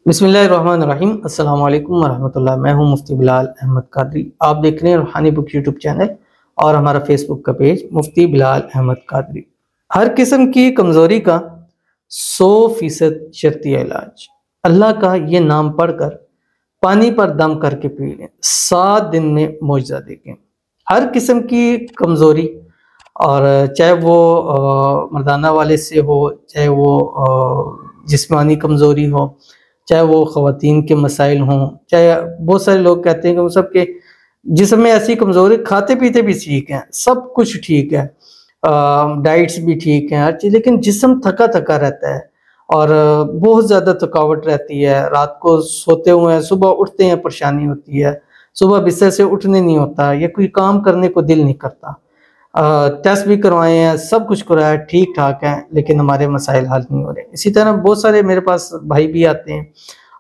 बिस्मिल्लाहिर्रहमानिर्रहीम। अस्सलाम वालेकुम वरहमतुल्लाह। मैं हूं मुफ्ती बिलाल अहमद कादरी। आप देख रहे हैं रूहानी बुक यूट्यूब चैनल और हमारा फेसबुक का पेज मुफ्ती बिलाल अहमद कादरी। हर किस्म की कमज़ोरी का 100% शर्ती इलाज। अल्लाह का ये नाम पढ़कर पानी पर दम करके पी लें, 7 दिन में मुआवजा देखें। हर किस्म की कमज़ोरी, और चाहे वो मर्दाना वाले से हो, चाहे वो जिस्मानी कमज़ोरी हो, चाहे वो ख़वातीन के मसाइल हों, चाहे बहुत सारे लोग कहते हैं कि वो सबके जिस्म में ऐसी कमज़ोरी, खाते पीते भी ठीक हैं, सब कुछ ठीक है, डाइट्स भी ठीक हैं, हर चीज़, लेकिन जिस्म थका थका रहता है और बहुत ज़्यादा थकावट रहती है। रात को सोते हुए सुबह उठते हैं परेशानी होती है, सुबह बिस्तर से उठने नहीं होता या कोई काम करने को दिल नहीं करता। टेस्ट भी करवाए हैं, सब कुछ करवाया, ठीक ठाक है, लेकिन हमारे मसाइल हल नहीं हो रहे। इसी तरह बहुत सारे मेरे पास भाई भी आते हैं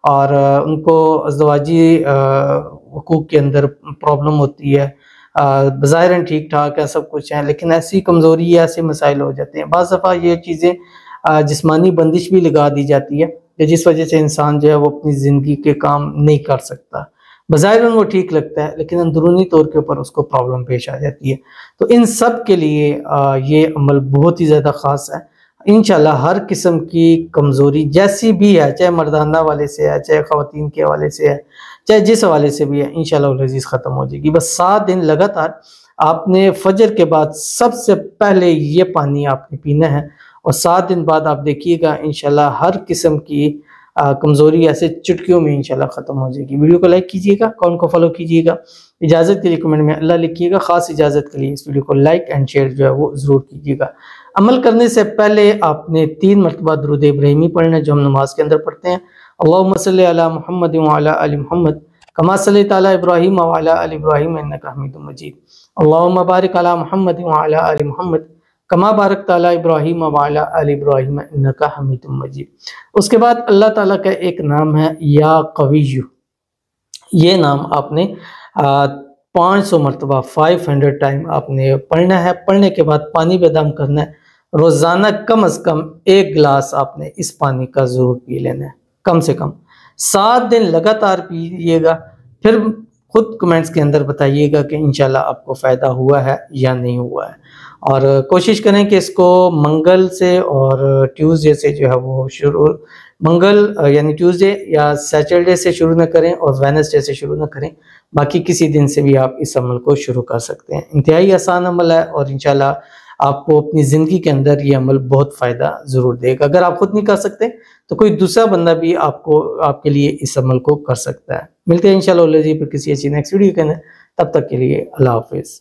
और उनको अज़दवाजी हुकूक के अंदर प्रॉब्लम होती है। बज़ाहिरन ठीक ठाक है, सब कुछ है, लेकिन ऐसी कमज़ोरी या ऐसे मसाइल हो जाते हैं। बाज़ दफ़ा ये चीज़ें जिस्मानी बंदिश भी लगा दी जाती है कि जिस वजह से इंसान जो है वो अपनी ज़िंदगी के काम नहीं कर सकता। बज़ाहिरन वो ठीक लगता है, लेकिन अंदरूनी तौर के ऊपर उसको प्रॉब्लम पेश आ जाती है। तो इन सब के लिए ये अमल बहुत ही ज़्यादा ख़ास है। इंशाल्लाह हर किस्म की कमज़ोरी जैसी भी है, चाहे मर्दाना वाले से है, चाहे ख़वातीन के हवाले से है, चाहे जिस हवाले से भी है, इंशाल्लाह अज़ीज़ ख़त्म हो जाएगी। बस 7 दिन लगातार आपने फजर के बाद सबसे पहले ये पानी आपने पीना है और 7 दिन बाद आप देखिएगा इंशाल्लाह हर किस्म की कमज़ोरी ऐसे चुटकियों में इंशाल्लाह ख़त्म हो जाएगी। वीडियो को लाइक कीजिएगा, अकाउंट को फॉलो कीजिएगा। इजाज़त के लिए कमेंट में अल्लाह लिखिएगा। ख़ास इजाज़त के लिए इस वीडियो को लाइक एंड शेयर जो है वो ज़रूर कीजिएगा। अमल करने से पहले आपने 3 मरतबा दुरूद इब्राहिमी पढ़ना है, जो हम नमाज के अंदर पढ़ते हैं। अल्लाहुम्मा सल्लि अला मुहम्मद व अला आलि मुहम्मद कमा सल्लैता अला इब्राहीम व अला आलि इब्राहीम इन्नका हमीदुम मजीद। अल्लाहुम्मा बारिक अला मुहम्मद व अला आलि मुहम्मद कमा बारकता अला इब्राहीम व अला आलि इब्राहीम इन्नका हमीदुम मजीद। उसके बाद अल्लाह ताला का एक नाम है या कविय्यु। ये नाम आपने 500 मरतबा 500 टाइम आपने पढ़ना है। पढ़ने के बाद पानी पे दम करना है। रोज़ाना कम अज़ कम 1 गिलास आपने इस पानी का ज़रूर पी लेना है, कम से कम 7 दिन लगातार पीजिएगा। फिर खुद कमेंट्स के अंदर बताइएगा कि इंशाल्लाह आपको फ़ायदा हुआ है या नहीं हुआ है। और कोशिश करें कि इसको मंगल से और ट्यूसडे से जो है वो शुरू, मंगल यानी ट्यूसडे या सैटरडे से शुरू न करें और वेडनेसडे से शुरू न करें। बाकी किसी दिन से भी आप इस अमल को शुरू कर सकते हैं। इंतहाई आसान अमल है और इंशाल्लाह आपको अपनी ज़िंदगी के अंदर ये अमल बहुत फ़ायदा ज़रूर देगा। अगर आप खुद नहीं कर सकते तो कोई दूसरा बंदा भी आपको आपके लिए इस अमल को कर सकता है। मिलते हैं इंशाल्लाह फिर किसी अच्छी नेक्स्ट वीडियो के अंदर। तब तक के लिए अल्लाह हाफ़िज़।